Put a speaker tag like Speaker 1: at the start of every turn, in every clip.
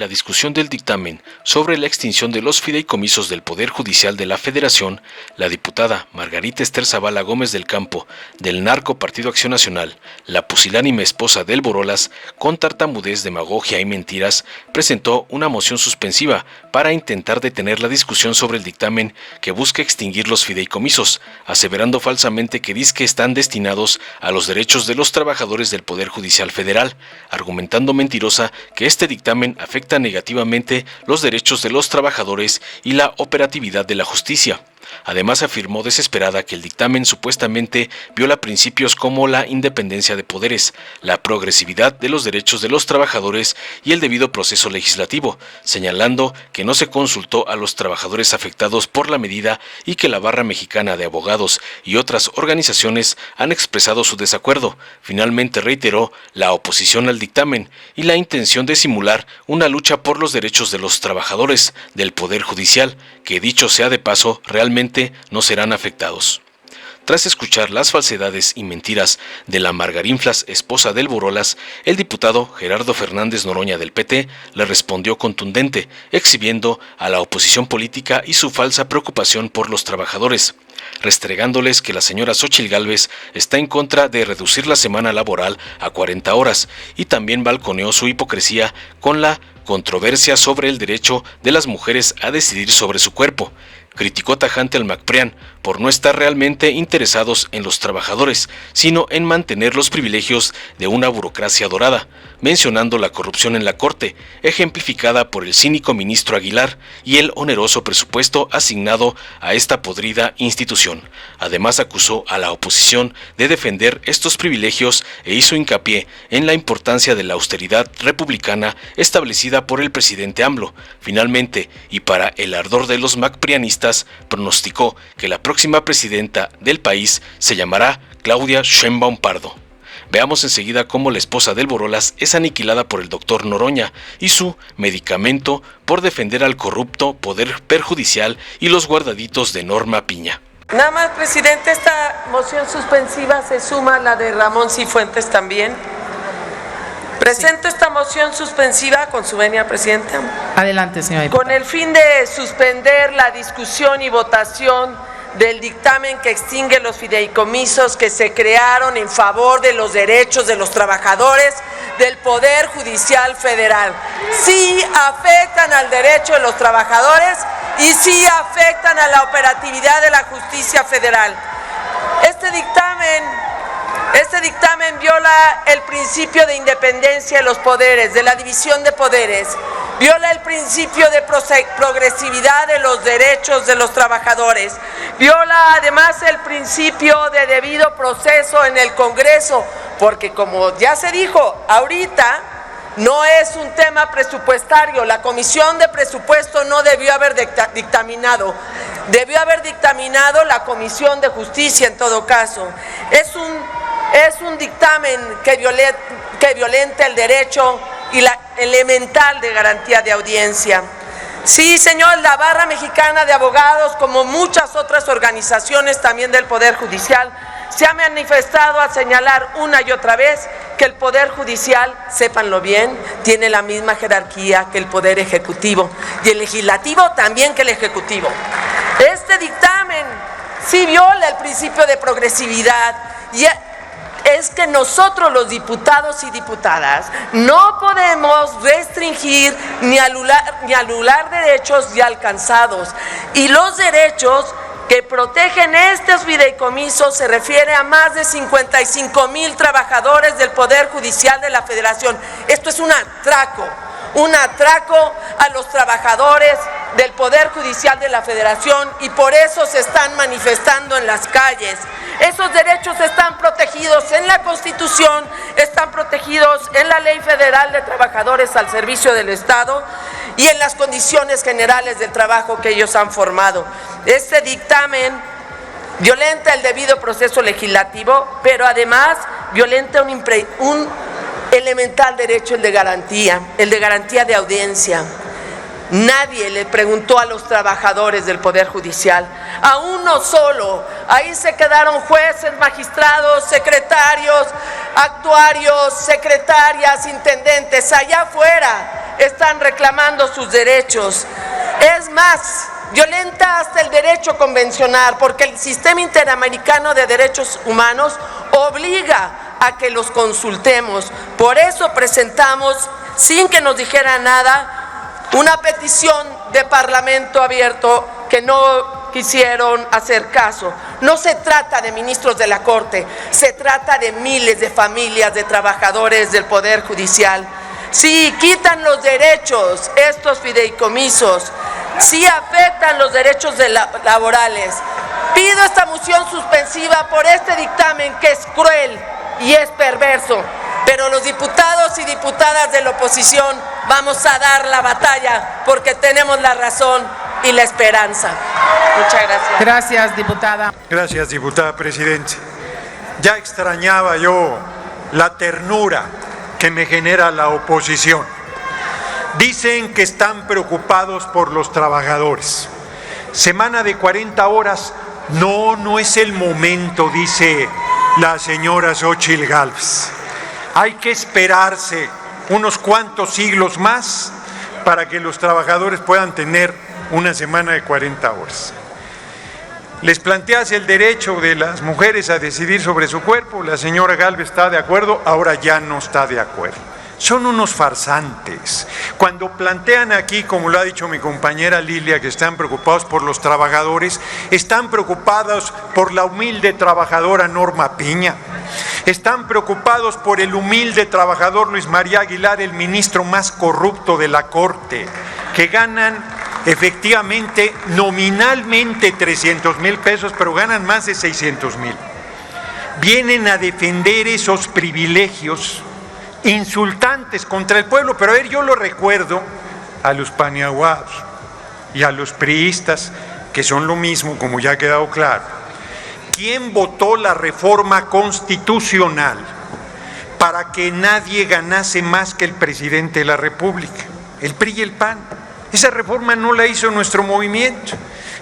Speaker 1: la discusión del dictamen sobre la extinción de los fideicomisos del Poder Judicial de la Federación, la diputada Margarita Esther Zavala Gómez del Campo, del narco Partido Acción Nacional, la pusilánime esposa del Borolas, con tartamudez, demagogia y mentiras, presentó una moción suspensiva para intentar detener la discusión sobre el dictamen que busca extinguir los fideicomisos, aseverando falsamente que dizque están destinados a los derechos de los trabajadores del Poder Judicial Federal, argumentando mentirosa que este dictamen afecta negativamente los derechos de los trabajadores y la operatividad de la justicia. Además, afirmó desesperada que el dictamen supuestamente viola principios como la independencia de poderes, la progresividad de los derechos de los trabajadores y el debido proceso legislativo, señalando que no se consultó a los trabajadores afectados por la medida y que la Barra Mexicana de Abogados y otras organizaciones han expresado su desacuerdo. Finalmente reiteró la oposición al dictamen y la intención de simular una lucha por los derechos de los trabajadores del Poder Judicial, que dicho sea de paso, realmente no serán afectados. Tras escuchar las falsedades y mentiras de la Margarinflas, esposa del Borolas, el diputado Gerardo Fernández Noroña del PT le respondió contundente, exhibiendo a la oposición política y su falsa preocupación por los trabajadores, restregándoles que la señora Xóchitl Gálvez está en contra de reducir la semana laboral a 40 horas y también balconeó su hipocresía con la controversia sobre el derecho de las mujeres a decidir sobre su cuerpo. Criticó tajante al MacPrian por no estar realmente interesados en los trabajadores, sino en mantener los privilegios de una burocracia dorada, mencionando la corrupción en la Corte, ejemplificada por el cínico ministro Aguilar, y el oneroso presupuesto asignado a esta podrida institución. Además, acusó a la oposición de defender estos privilegios e hizo hincapié en la importancia de la austeridad republicana establecida por el presidente AMLO. Finalmente, y para el ardor de los macprianistas, pronosticó que la próxima presidenta del país se llamará Claudia Sheinbaum Pardo. Veamos enseguida cómo la esposa del Borolas es aniquilada por el doctor Noroña y su medicamento por defender al corrupto Poder Perjudicial y los guardaditos de Norma Piña.
Speaker 2: Nada más, presidente, esta moción suspensiva se suma a la de Ramón Cifuentes también. Presento esta moción suspensiva con su venia, presidenta.
Speaker 3: Adelante, señora diputada.
Speaker 2: Con el fin de suspender la discusión y votación del dictamen que extingue los fideicomisos que se crearon en favor de los derechos de los trabajadores del Poder Judicial Federal. Sí afectan al derecho de los trabajadores y sí afectan a la operatividad de la justicia federal. Este dictamen viola el principio de independencia de los poderes, de la división de poderes, viola el principio de progresividad de los derechos de los trabajadores, viola además el principio de debido proceso en el Congreso, porque como ya se dijo ahorita, no es un tema presupuestario. La Comisión de Presupuesto no debió haber dictaminado. Debió haber dictaminado la Comisión de Justicia en todo caso. Es un dictamen que violenta el derecho y la elemental de garantía de audiencia. Sí, señor, la Barra Mexicana de Abogados, como muchas otras organizaciones también del Poder Judicial, se ha manifestado a señalar una y otra vez que el Poder Judicial, sépanlo bien, tiene la misma jerarquía que el Poder Ejecutivo y el Legislativo también que el Ejecutivo. Este dictamen sí viola el principio de progresividad y es que nosotros los diputados y diputadas no podemos restringir ni anular derechos ya alcanzados, y los derechos que protegen estos fideicomisos se refiere a más de 55,000 trabajadores del Poder Judicial de la Federación. Esto es un atraco a los trabajadores del Poder Judicial de la Federación, y por eso se están manifestando en las calles. Esos derechos están protegidos en la Constitución, están protegidos en la Ley Federal de Trabajadores al Servicio del Estado y en las condiciones generales del trabajo que ellos han formado. Este dictamen violenta el debido proceso legislativo, pero además violenta un elemental derecho, el de garantía de audiencia. Nadie le preguntó a los trabajadores del Poder Judicial, a uno solo. Ahí se quedaron jueces, magistrados, secretarios, actuarios, secretarias, intendentes. Allá afuera están reclamando sus derechos. Es más, violenta hasta el derecho convencional, porque el Sistema Interamericano de Derechos Humanos obliga a que los consultemos. Por eso presentamos, sin que nos dijera nada, una petición de Parlamento abierto que no quisieron hacer caso. No se trata de ministros de la Corte, se trata de miles de familias de trabajadores del Poder Judicial. Si quitan los derechos, estos fideicomisos, si afectan los derechos laborales. Pido esta moción suspensiva por este dictamen que es cruel y es perverso, pero los diputados y diputadas de la oposición vamos a dar la batalla porque tenemos la razón y la esperanza. Muchas gracias.
Speaker 3: Gracias, diputada.
Speaker 4: Gracias, diputada presidente. Ya extrañaba yo la ternura que me genera la oposición. Dicen que están preocupados por los trabajadores. Semana de 40 horas, no es el momento, dice la señora Xóchitl Gálvez. Hay que esperarse unos cuantos siglos más para que los trabajadores puedan tener una semana de 40 horas. Les planteas el derecho de las mujeres a decidir sobre su cuerpo, la señora Gálvez está de acuerdo, ahora ya no está de acuerdo. Son unos farsantes. Cuando plantean aquí, como lo ha dicho mi compañera Lilia, que están preocupados por los trabajadores, están preocupados por la humilde trabajadora Norma Piña, están preocupados por el humilde trabajador Luis María Aguilar, el ministro más corrupto de la Corte, que ganan efectivamente nominalmente 300,000 pesos, pero ganan más de 600,000. Vienen a defender esos privilegios insultantes contra el pueblo, pero a ver, yo lo recuerdo a los paniaguados y a los priistas, que son lo mismo, como ya ha quedado claro. ¿Quién votó la reforma constitucional para que nadie ganase más que el presidente de la República? El PRI y el PAN. Esa reforma no la hizo nuestro movimiento.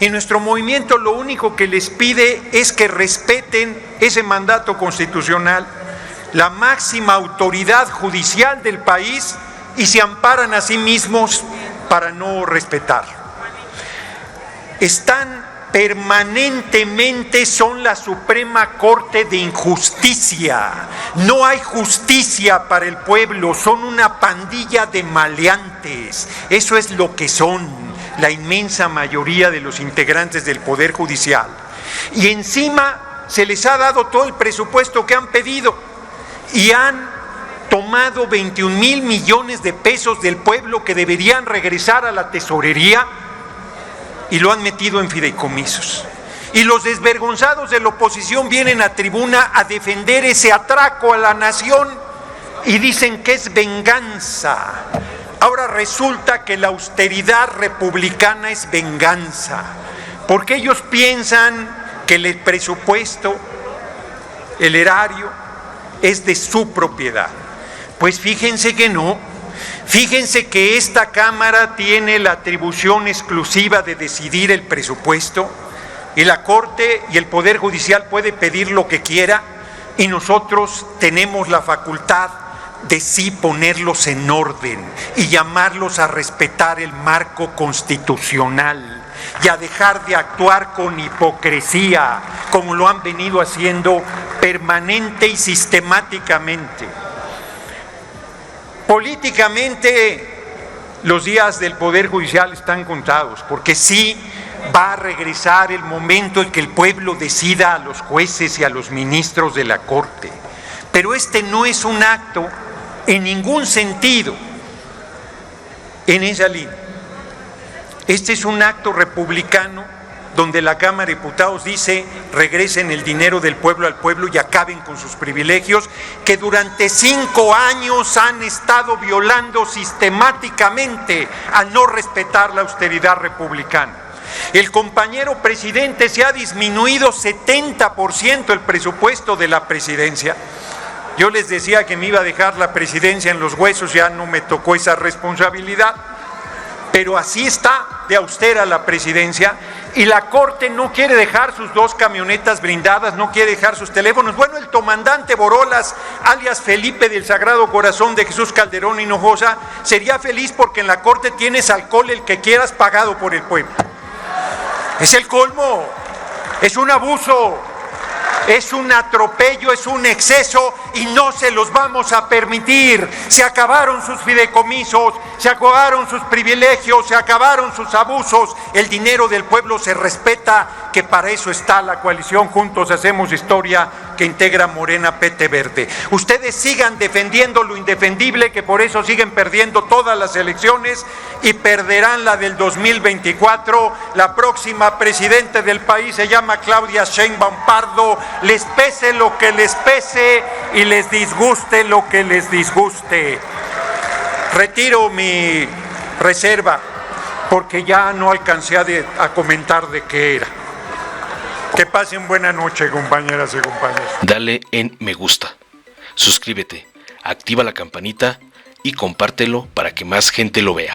Speaker 4: Y nuestro movimiento lo único que les pide es que respeten ese mandato constitucional, la máxima autoridad judicial del país, y se amparan a sí mismos para no respetarlo. Están permanentemente, son la Suprema Corte de injusticia. No hay justicia para el pueblo, son una pandilla de maleantes. Eso es lo que son la inmensa mayoría de los integrantes del Poder Judicial. Y encima se les ha dado todo el presupuesto que han pedido y han tomado 21,000 millones de pesos del pueblo que deberían regresar a la tesorería y lo han metido en fideicomisos. Y los desvergonzados de la oposición vienen a tribuna a defender ese atraco a la nación y dicen que es venganza. Ahora resulta que la austeridad republicana es venganza, porque ellos piensan que el presupuesto, el erario, es de su propiedad. Pues fíjense que no. Fíjense que esta Cámara tiene la atribución exclusiva de decidir el presupuesto y la Corte y el Poder Judicial puede pedir lo que quiera y nosotros tenemos la facultad de sí ponerlos en orden y llamarlos a respetar el marco constitucional y a dejar de actuar con hipocresía como lo han venido haciendo permanente y sistemáticamente. Políticamente, los días del Poder Judicial están contados, porque sí va a regresar el momento en que el pueblo decida a los jueces y a los ministros de la Corte. Pero este no es un acto en ningún sentido en esa línea. Este es un acto republicano donde la Cámara de Diputados dice regresen el dinero del pueblo al pueblo y acaben con sus privilegios que durante 5 años han estado violando sistemáticamente al no respetar la austeridad republicana. El compañero presidente se ha disminuido 70% el presupuesto de la presidencia. Yo les decía que me iba a dejar la presidencia en los huesos, ya no me tocó esa responsabilidad. pero así está de austera la presidencia y la Corte no quiere dejar sus 2 camionetas blindadas, no quiere dejar sus teléfonos. Bueno, el comandante Borolas, alias Felipe del Sagrado Corazón de Jesús Calderón Hinojosa, sería feliz porque en la Corte tienes alcohol el que quieras pagado por el pueblo. Es el colmo, es un abuso, es un atropello, es un exceso y no se los vamos a permitir. Se acabaron sus fideicomisos, se acabaron sus privilegios, se acabaron sus abusos. El dinero del pueblo se respeta, que para eso está la coalición Juntos Hacemos Historia que integra Morena, PT Verde. Ustedes sigan defendiendo lo indefendible, que por eso siguen perdiendo todas las elecciones y perderán la del 2024. La próxima presidenta del país se llama Claudia Sheinbaum Pardo. Les pese lo que les pese y les disguste lo que les disguste. Retiro mi reserva porque ya no alcancé a comentar de qué era. Que pasen buena noche, compañeras y compañeros.
Speaker 1: Dale en me gusta, suscríbete, activa la campanita y compártelo para que más gente lo vea.